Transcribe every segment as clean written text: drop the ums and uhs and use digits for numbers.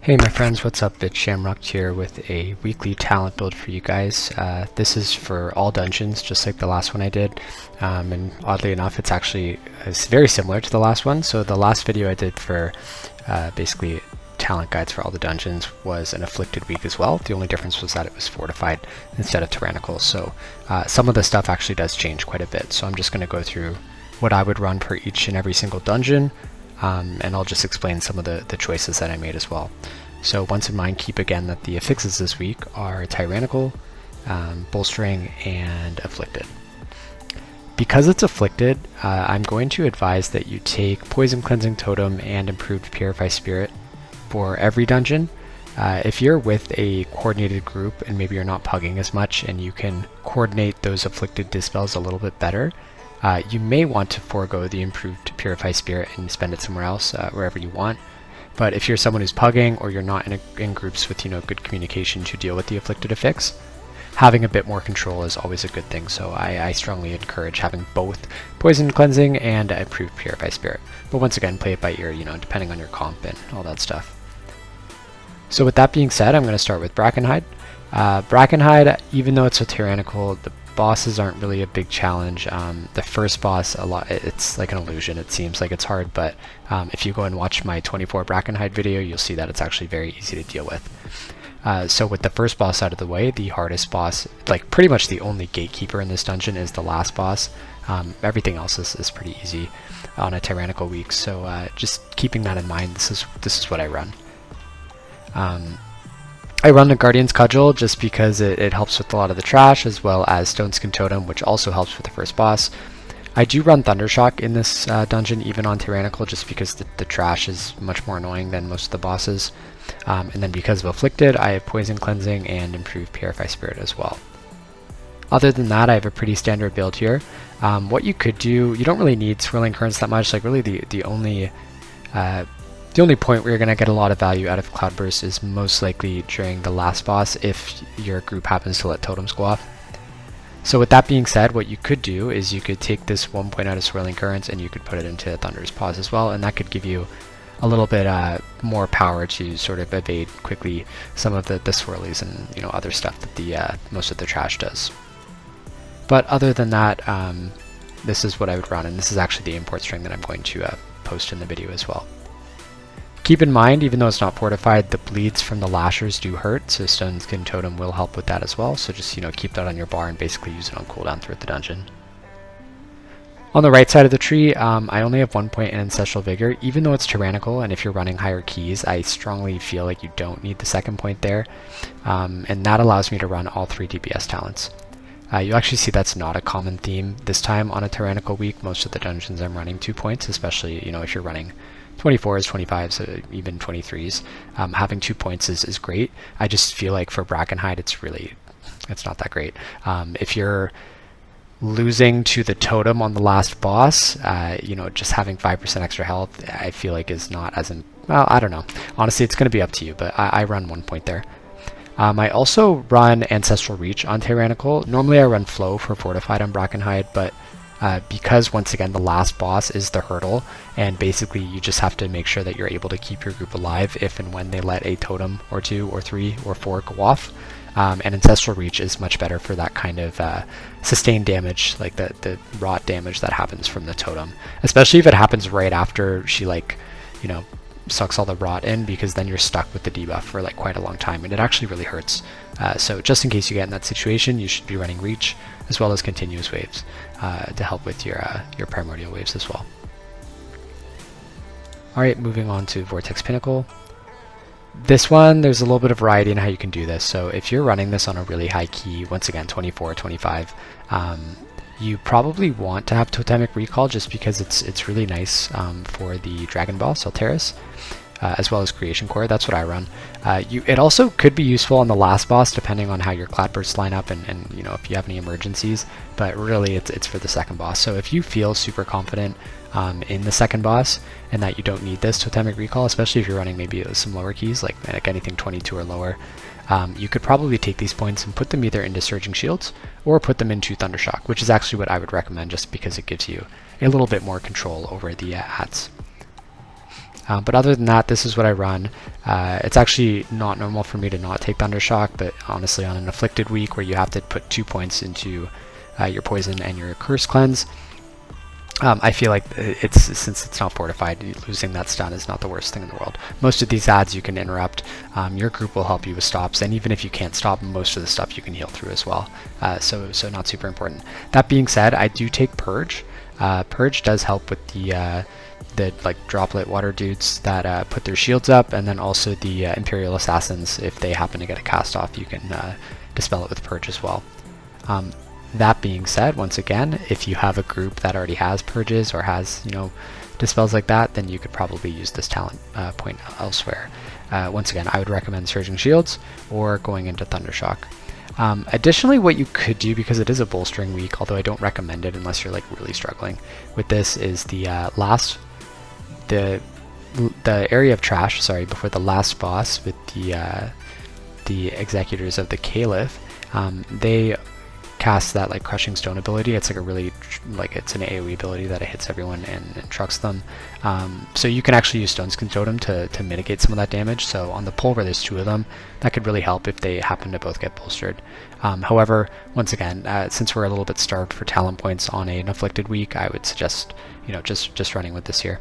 Hey my friends, what's up? It's Shamrocked here with a weekly talent build for you guys. This is for all dungeons, just like the last one I did. And oddly enough, it's very similar to the last one. So the last video I did for basically talent guides for all the dungeons was an Afflicted week as well. The only difference was that it was fortified instead of tyrannical. So some of the stuff actually does change quite a bit. So I'm just going to go through what I would run for each and every single dungeon. And I'll just explain some of the choices that I made as well. So once in mind, keep again that the affixes this week are Tyrannical, Bolstering, and Afflicted. Because it's Afflicted, I'm going to advise that you take Poison Cleansing Totem and Improved Purify Spirit for every dungeon. If you're with a coordinated group and maybe you're not pugging as much and you can coordinate those Afflicted dispels a little bit better, you may want to forego the Improved Purify Spirit and spend it somewhere else, wherever you want. But if you're someone who's pugging or you're not in groups with good communication to deal with the Afflicted affix, having a bit more control is always a good thing. So I strongly encourage having both Poison Cleansing and Improved Purify Spirit. But once again, play it by ear, depending on your comp and all that stuff. So with that being said, I'm going to start with Brackenhyde. Brackenhyde, even though it's a tyrannical, the bosses aren't really a big challenge. The first boss, it's like an illusion. It seems like it's hard, but if you go and watch my 24 Brackenhide video, you'll see that it's actually very easy to deal with. So with the first boss out of the way, the hardest boss, like pretty much the only gatekeeper in this dungeon, is the last boss. Everything else is pretty easy on a tyrannical week. So just keeping that in mind, this is what I run. I run the Guardian's Cudgel just because it helps with a lot of the trash, as well as Stone Skin Totem, which also helps with the first boss. I do run Thundershock in this dungeon, even on Tyrannical, just because the trash is much more annoying than most of the bosses. And then because of Afflicted, I have Poison Cleansing and Improved Purify Spirit as well. Other than that, I have a pretty standard build here. What you could do, you don't really need Swirling Currents that much. Like really the only point where you're going to get a lot of value out of Cloudburst is most likely during the last boss if your group happens to let totems go off. So with that being said, what you could do is you could take this 1 point out of Swirling Currents and you could put it into Thunder's Paws as well, and that could give you a little bit more power to sort of evade quickly some of the swirlies and other stuff that the most of the trash does. But other than that, this is what I would run, and this is actually the import string that I'm going to post in the video as well. Keep in mind, even though it's not fortified, the bleeds from the lashers do hurt, so Stone Skin Totem will help with that as well. So just keep that on your bar and basically use it on cooldown throughout the dungeon. On the right side of the tree, I only have 1 point in Ancestral Vigor, even though it's tyrannical, and if you're running higher keys, I strongly feel like you don't need the second point there, and that allows me to run all 3 DPS talents. You actually see that's not a common theme this time on a tyrannical week. Most of the dungeons I'm running 2 points, especially if you're running 24s, 25s, even 23s. Having 2 points is great. I just feel like for Brackenhyde, it's not that great. If you're losing to the totem on the last boss, just having 5% extra health, I feel like is not as well, I don't know. Honestly, it's going to be up to you, but I run 1 point there. I also run Ancestral Reach on Tyrannical. Normally I run Flow for Fortified on Brackenhyde, but because once again the last boss is the hurdle, and basically you just have to make sure that you're able to keep your group alive if and when they let a totem or 2 or 3 or 4 go off. And Ancestral Reach is much better for that kind of sustained damage, like the rot damage that happens from the totem, especially if it happens right after she sucks all the rot in, because then you're stuck with the debuff for quite a long time, and it actually really hurts. So just in case you get in that situation, you should be running Reach as well as Continuous Waves to help with your Primordial Waves as well. Alright, moving on to Vortex Pinnacle. This one, there's a little bit of variety in how you can do this. So if you're running this on a really high key, once again 24, 25, you probably want to have Totemic Recall just because it's really nice for the Dragon Boss, Neltharus, as well as Creation Core. That's what I run. It also could be useful on the last boss depending on how your Cloudbursts line up and if you have any emergencies, but really it's for the second boss. So if you feel super confident in the second boss and that you don't need this Totemic Recall, especially if you're running maybe some lower keys, like anything 22 or lower, you could probably take these points and put them either into Surging Shields or put them into Thundershock, which is actually what I would recommend just because it gives you a little bit more control over the ATs. But other than that, this is what I run. It's actually not normal for me to not take Thundershock, but honestly on an Afflicted week where you have to put 2 points into your Poison and your Curse Cleanse, I feel like since it's not fortified, losing that stun is not the worst thing in the world. Most of these ads you can interrupt. Your group will help you with stops, and even if you can't stop, most of the stuff you can heal through as well. So not super important. That being said, I do take Purge. Purge does help with the like droplet water dudes that put their shields up, and then also the Imperial Assassins. If they happen to get a cast off, you can dispel it with Purge as well. That being said, once again, if you have a group that already has purges or has, dispels like that, then you could probably use this talent point elsewhere. Once again, I would recommend Surging Shields or going into Thundershock. Additionally, what you could do, because it is a bolstering week, although I don't recommend it unless you're like really struggling with this, is the area of trash, before the last boss with the Executors of the Caliph. They cast that like Crushing Stone ability. It's like a really it's an AoE ability that it hits everyone and trucks them. So you can actually use Stone Skin Totem to mitigate some of that damage. So on the pull where there's 2 of them, that could really help if they happen to both get bolstered. However, once again, since we're a little bit starved for talent points on an Afflicted week, I would suggest just running with this here.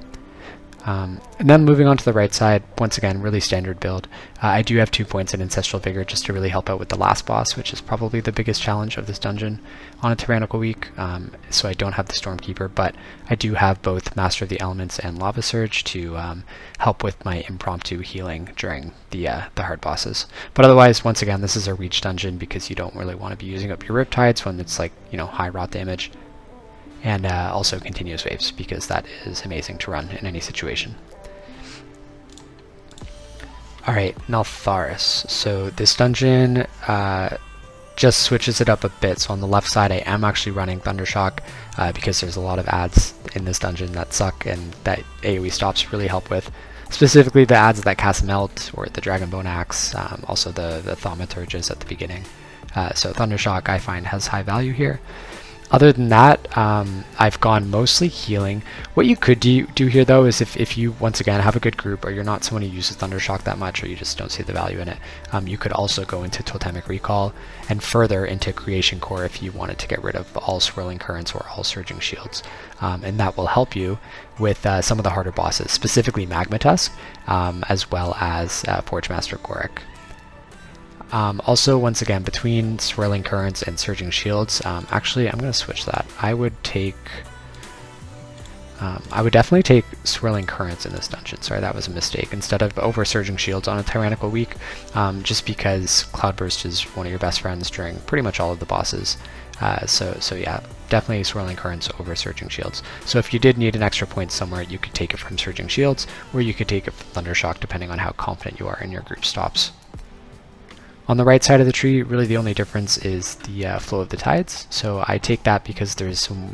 And then moving on to the right side, once again, really standard build. I do have 2 points in Ancestral Vigor just to really help out with the last boss, which is probably the biggest challenge of this dungeon on a Tyrannical week. So I don't have the Stormkeeper, but I do have both Master of the Elements and Lava Surge to help with my impromptu healing during the hard bosses. But otherwise, once again, this is a reach dungeon because you don't really want to be using up your Riptides when it's like, high rot damage. And also Continuous Waves, because that is amazing to run in any situation. Alright, Neltharus. So this dungeon just switches it up a bit. So on the left side I am actually running Thundershock because there's a lot of ads in this dungeon that suck and that AoE stops really help with. Specifically the ads that cast Melt or the Dragonbone Axe, also the Thaumaturges at the beginning. So Thundershock I find has high value here. Other than that, I've gone mostly healing. What you could do here though is if you once again have a good group, or you're not someone who uses Thundershock that much, or you just don't see the value in it, you could also go into Totemic Recall and further into Creation Core if you wanted to get rid of all Swirling Currents or all Surging Shields. And that will help you with some of the harder bosses, specifically Magma Tusk, as well as Forge Master Gorik. Also, once again, between Swirling Currents and Surging Shields, actually, I'm going to switch that. I would definitely take Swirling Currents in this dungeon. Sorry, that was a mistake. Instead of over Surging Shields on a Tyrannical week, just because Cloudburst is one of your best friends during pretty much all of the bosses. So yeah, definitely Swirling Currents over Surging Shields. So if you did need an extra point somewhere, you could take it from Surging Shields, or you could take it from Thundershock, depending on how confident you are in your group stops. On the right side of the tree, really the only difference is the flow of the tides. So I take that because there's some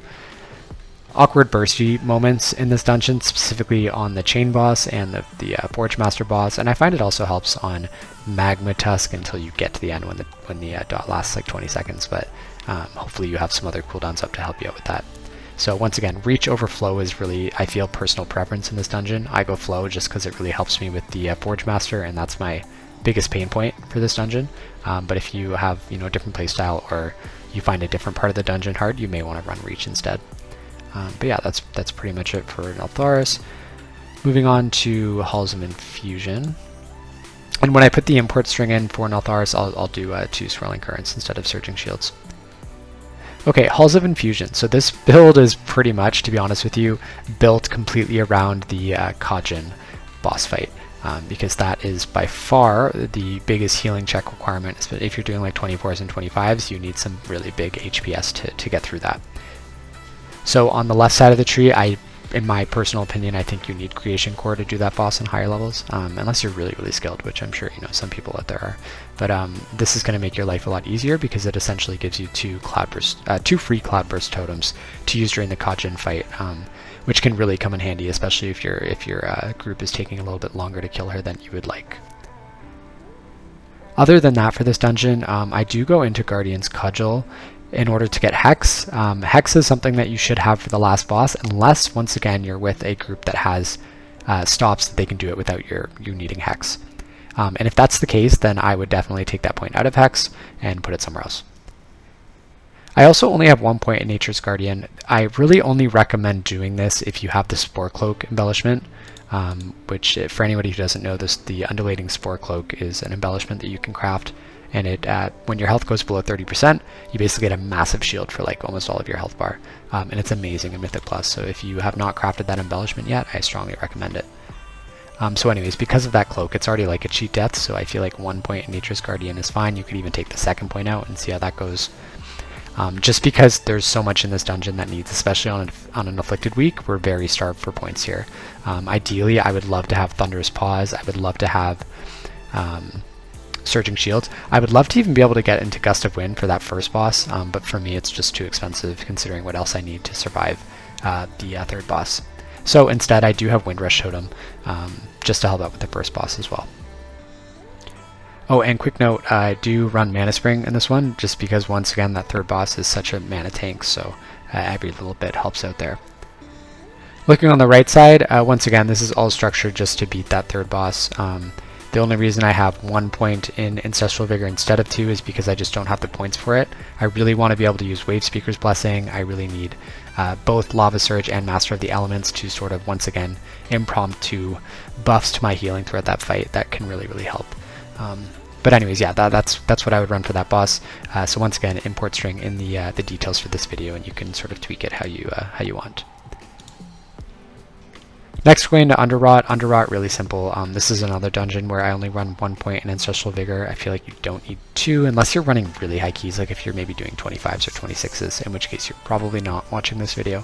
awkward bursty moments in this dungeon, specifically on the Chain boss and the Forge Master boss, and I find it also helps on Magma Tusk until you get to the end when the dot lasts like 20 seconds, but hopefully you have some other cooldowns up to help you out with that. So once again, reach over flow is really, I feel, personal preference in this dungeon. I go flow just because it really helps me with the Forge Master, and that's my biggest pain point for this dungeon. But if you have a different playstyle, or you find a different part of the dungeon hard, you may want to run reach instead. But yeah, that's pretty much it for Neltharus. Moving on to Halls of Infusion. And when I put the import string in for Neltharus, I'll do 2 Swirling Currents instead of Surging Shields. Okay, Halls of Infusion. So this build is pretty much, to be honest with you, built completely around the Kajin boss fight. Because that is by far the biggest healing check requirement. If you're doing like 24s and 25s, you need some really big HPS to get through that. So on the left side of the tree, in my personal opinion, I think you need Creation Core to do that boss in higher levels, unless you're really, really skilled, which I'm sure some people out there are. But this is going to make your life a lot easier because it essentially gives you 2 free Cloudburst totems to use during the Kajin fight. Which can really come in handy, especially if your group is taking a little bit longer to kill her than you would like. Other than that, for this dungeon, I do go into Guardian's Cudgel in order to get Hex. Hex is something that you should have for the last boss, unless, once again, you're with a group that has stops that they can do it without you needing Hex. And if that's the case, then I would definitely take that point out of Hex and put it somewhere else. I also only have 1 point in Nature's Guardian. I really only recommend doing this if you have the Spore Cloak embellishment, which for anybody who doesn't know this, the Undulating Spore Cloak is an embellishment that you can craft, and it when your health goes below 30%, you basically get a massive shield for like almost all of your health bar, and it's amazing in Mythic Plus, so if you have not crafted that embellishment yet, I strongly recommend it. So anyways, because of that cloak, it's already like a cheat death, so I feel like 1 point in Nature's Guardian is fine. You could even take the 2nd point out and see how that goes. Just because there's so much in this dungeon that needs, especially on an Afflicted week, we're very starved for points here. Ideally, I would love to have Thunderous Paws. I would love to have Surging Shields. I would love to even be able to get into Gust of Wind for that first boss, but for me it's just too expensive considering what else I need to survive the 3rd boss. So instead I do have Wind Rush Totem, just to help out with the first boss as well. Oh, and quick note, I do run Mana Spring in this one, just because once again that 3rd boss is such a mana tank, so every little bit helps out there. Looking on the right side, once again this is all structured just to beat that 3rd boss. The only reason I have 1 point in Ancestral Vigor instead of 2 is because I just don't have the points for it. I really want to be able to use Wave Speaker's Blessing. I really need both Lava Surge and Master of the Elements to sort of once again impromptu buffs to my healing throughout that fight. That can really help. But anyways, yeah, that's what I would run for that boss. So once again, import string in the details for this video, and you can sort of tweak it how you want. Next, we're going to Underwrought. Underwrought, really simple. This is another dungeon where I only run 1 point in Ancestral Vigor. I feel like you don't need 2 unless you're running really high keys, like if you're maybe doing 25s or 26s, in which case you're probably not watching this video.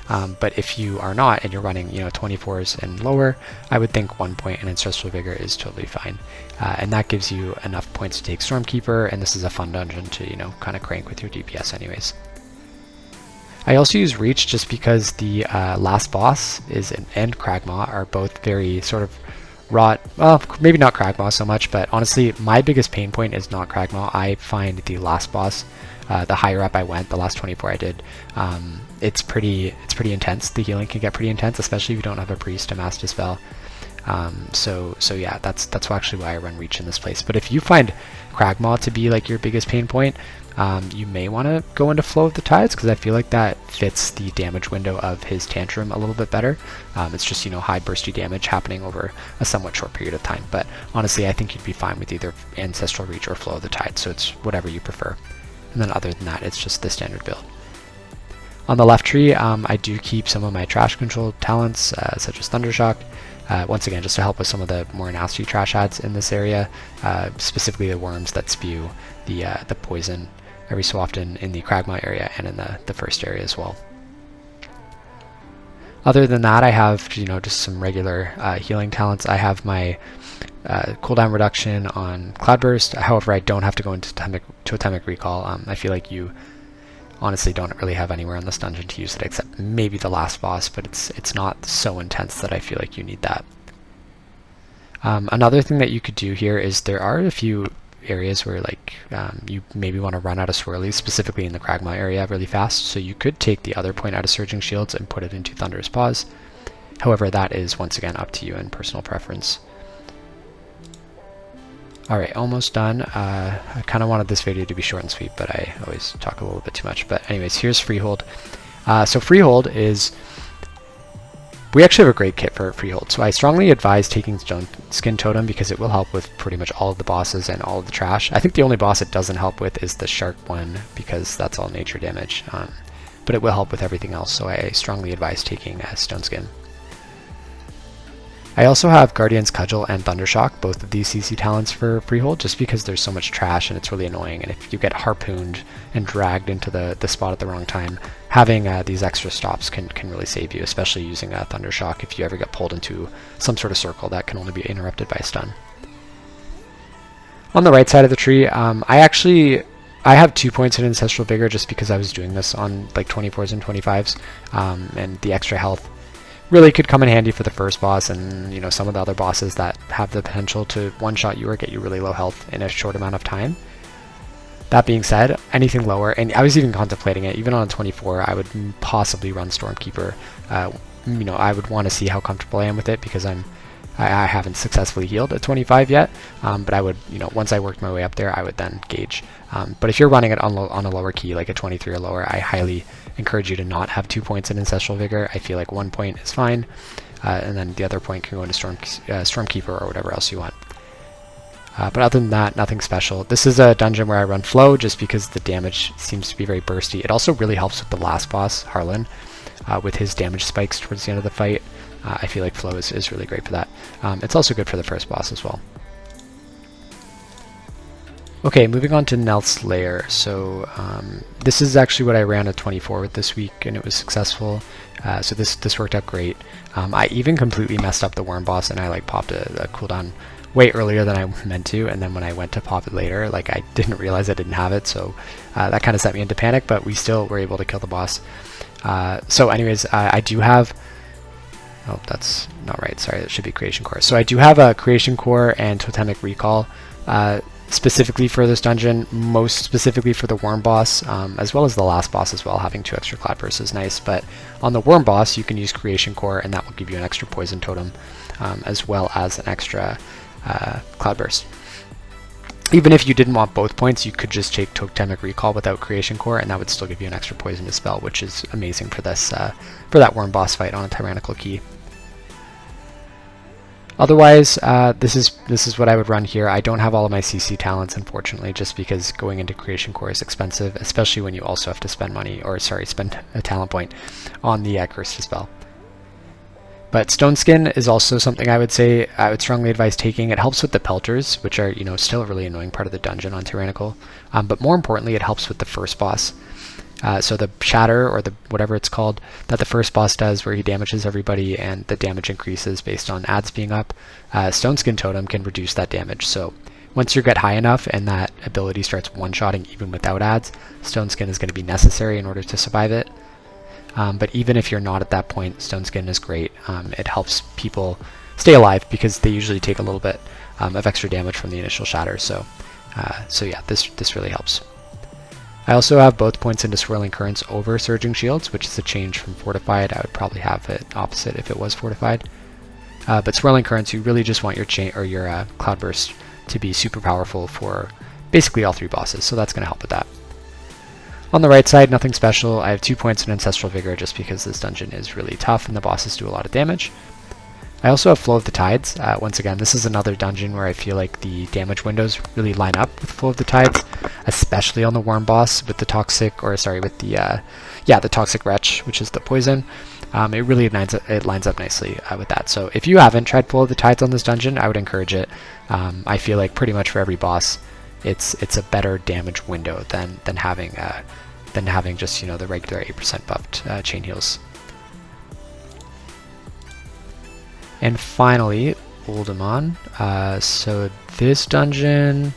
But if you are not and you're running 24s and lower, I would think 1 point in Ancestral Vigor is totally fine. And that gives you enough points to take Stormkeeper, and this is a fun dungeon to kind of crank with your DPS anyways. I also use Reach just because the last boss and Kragmaw are both very sort of wrought, well, maybe not Kragmaw so much, but honestly my biggest pain point is not Kragmaw. I find the last boss, the higher up I went, the last 24 I did, it's pretty intense. The healing can get pretty intense, especially if you don't have a priest to mass dispel. So yeah, that's actually why I run Reach in this place. But if you find Kragmaw to be like your biggest pain point, you may want to go into Flow of the Tides, because I feel like that fits the damage window of his Tantrum a little bit better. It's just high bursty damage happening over a somewhat short period of time. But honestly, I think you'd be fine with either Ancestral Reach or Flow of the Tides, so it's whatever you prefer. And then other than that, it's just the standard build. On the left tree, I do keep some of my trash control talents, such as Thundershock. Once again, just to help with some of the more nasty trash ads in this area, specifically the worms that spew the poison every so often in the Kragmaw area and in the first area as well. Other than that, I have just some regular healing talents. I have my cooldown reduction on Cloudburst. However, I don't have to go into Totemic Recall. I feel like you honestly don't really have anywhere in this dungeon to use it except maybe the last boss, but it's not so intense that I feel like you need that. Another thing that you could do here is there are a few areas where you maybe want to run out of swirlies, specifically in the Kragmaw area really fast, so you could take the other point out of Surging Shields and put it into Thunderous Paws. However, that is once again up to you and personal preference. Alright, almost done. I kind of wanted this video to be short and sweet, but I always talk a little bit too much. But anyways, here's Freehold. So Freehold is... We actually have a great kit for Freehold, so I strongly advise taking Stone Skin Totem because it will help with pretty much all of the bosses and all of the trash. I think the only boss it doesn't help with is the Shark one because that's all nature damage, but it will help with everything else, so I strongly advise taking Stone Skin. I also have Guardian's Cudgel and Thundershock, both of these CC talents for Freehold, just because there's so much trash and it's really annoying, and if you get harpooned and dragged into the spot at the wrong time, having these extra stops can really save you, especially using Thundershock if you ever get pulled into some sort of circle that can only be interrupted by a stun. On the right side of the tree, I have 2 points in Ancestral Vigor just because I was doing this on like 24s and 25s, and the extra health really could come in handy for the first boss and some of the other bosses that have the potential to one-shot you or get you really low health in a short amount of time. That being said, anything lower, and I was even contemplating it, even on a 24, I would possibly run Stormkeeper. I would want to see how comfortable I am with it because I'm I haven't successfully healed at 25 yet, but I would, once I worked my way up there, I would then gauge. But if you're running it on a lower key, like a 23 or lower, I highly encourage you to not have 2 points in Ancestral Vigor. I feel like 1 point is fine, and then the other point can go into Stormkeeper or whatever else you want. But other than that, nothing special. This is a dungeon where I run Flow just because the damage seems to be very bursty. It also really helps with the last boss, Harlan, with his damage spikes towards the end of the fight. I feel like Flow is really great for that. It's also good for the first boss as well. Okay, moving on to Ness Lair. So this is actually what I ran at 24 with this week, and it was successful. So this worked out great. I even completely messed up the worm boss, and I like popped a cooldown way earlier than I meant to, and then when I went to pop it later, like I didn't realize I didn't have it, so that kind of set me into panic, but we still were able to kill the boss. So anyways, I do have... Oh, that's not right. Sorry, that should be Creation Core. So I do have a Creation Core and Totemic Recall specifically for this dungeon, most specifically for the Worm boss, as well as the last boss as well. Having 2 extra Cloudbursts is nice, but on the Worm boss, you can use Creation Core, and that will give you an extra Poison Totem, as well as an extra Cloudburst. Even if you didn't want both points, you could just take Totemic Recall without Creation Core, and that would still give you an extra Poison to spell, which is amazing for this for that Worm boss fight on a Tyrannical key. Otherwise, this is what I would run here. I don't have all of my CC talents, unfortunately, just because going into Creation Core is expensive, especially when you also have to spend money, or sorry, spend a talent point on the Curse to spell. But Stone Skin is also something I would say I would strongly advise taking. It helps with the Pelters, which are still a really annoying part of the dungeon on Tyrannical. But more importantly, it helps with the first boss. So the Shatter, or the whatever it's called, that the first boss does, where he damages everybody and the damage increases based on ads being up, Stone Skin Totem can reduce that damage. So once you get high enough and that ability starts one-shotting even without ads, Stone Skin is going to be necessary in order to survive it. But even if you're not at that point, Stone Skin is great. It helps people stay alive because they usually take a little bit of extra damage from the initial Shatter. So yeah, this really helps. I also have both points into Swirling Currents over Surging Shields, which is a change from Fortified. I would probably have it opposite if it was Fortified. But Swirling Currents, you really just want your Cloudburst to be super powerful for basically all 3 bosses, so that's going to help with that. On the right side, nothing special. I have 2 points in Ancestral Vigor just because this dungeon is really tough and the bosses do a lot of damage. I also have Flow of the Tides. Once again, this is another dungeon where I feel like the damage windows really line up with Flow of the Tides, especially on the Worm boss with the Toxic, or sorry, with the Toxic Wretch, which is the poison. It really lines up nicely with that. So if you haven't tried Flow of the Tides on this dungeon, I would encourage it. I feel like pretty much for every boss, it's a better damage window than having just the regular 8% buffed chain heals. And finally, Uldaman. So this dungeon,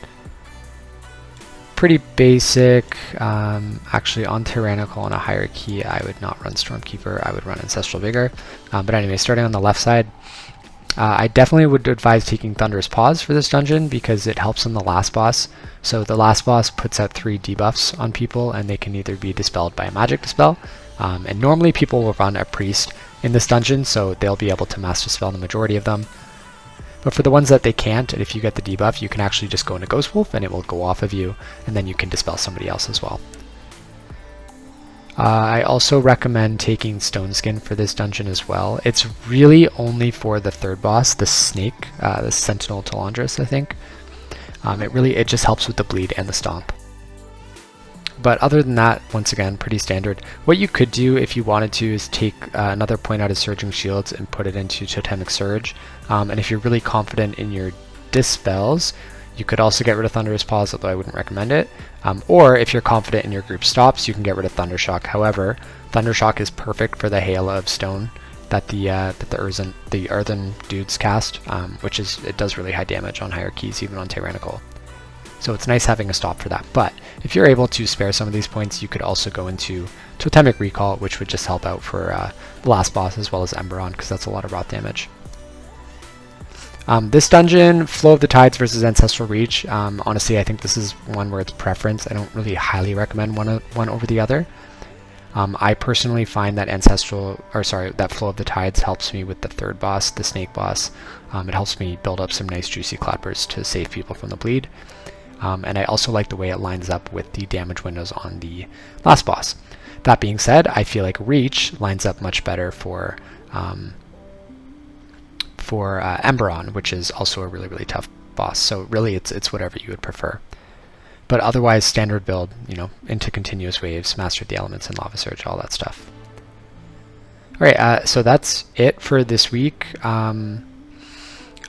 pretty basic. Actually, on Tyrannical on a higher key, I would not run Stormkeeper. I would run Ancestral Vigor. But anyway, starting on the left side, I definitely would advise taking Thunderous Paws for this dungeon because it helps on the last boss. So the last boss puts out 3 debuffs on people, and they can either be dispelled by a magic dispel, and normally people will run a priest in this dungeon, so they'll be able to mass dispel the majority of them. But for the ones that they can't, and if you get the debuff, you can actually just go into Ghost Wolf and it will go off of you, and then you can dispel somebody else as well. I also recommend taking Stone Skin for this dungeon as well. It's really only for the 3rd boss, the Snake, the Sentinel Talandris, I think. It just helps with the bleed and the stomp. But other than that, once again, pretty standard. What you could do if you wanted to is take another point out of Surging Shields and put it into Totemic Surge. And if you're really confident in your dispels, you could also get rid of Thunderous Paws, although I wouldn't recommend it. Or if you're confident in your group stops, you can get rid of Thundershock. However, Thundershock is perfect for the hail of stone that the earthen dudes cast, which it does really high damage on higher keys, even on Tyrannical. So it's nice having a stop for that. But if you're able to spare some of these points, you could also go into Totemic Recall, which would just help out for the last boss as well as Emberon, because that's a lot of rot damage. This dungeon, Flow of the Tides versus Ancestral Reach, honestly I think this is one where it's preference. I don't really highly recommend one over the other. I personally find that that Flow of the Tides helps me with the third boss, the snake boss. It helps me build up some nice juicy cloudbursts to save people from the bleed. And I also like the way it lines up with the damage windows on the last boss. That being said, I feel like Reach lines up much better for Emberon, which is also a really tough boss. So really, it's whatever you would prefer. But otherwise, standard build, into continuous waves, master the elements and lava surge, all that stuff. All right, so that's it for this week.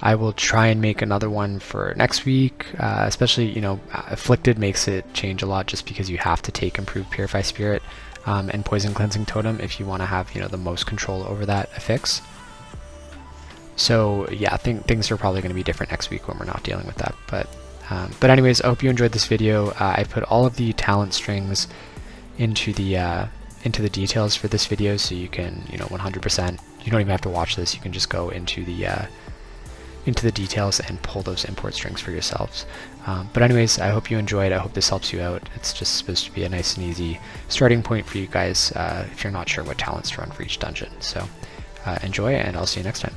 I will try and make another one for next week, especially, Afflicted makes it change a lot just because you have to take Improved Purify Spirit and Poison Cleansing Totem if you want to have, the most control over that affix. So yeah, I think things are probably going to be different next week when we're not dealing with that. But anyways, I hope you enjoyed this video. I put all of the talent strings into the details for this video, so you can 100%. You don't even have to watch this. You can just go into the details and pull those import strings for yourselves. But anyways, I hope you enjoyed. I hope this helps you out. It's just supposed to be a nice and easy starting point for you guys if you're not sure what talents to run for each dungeon. So enjoy, and I'll see you next time.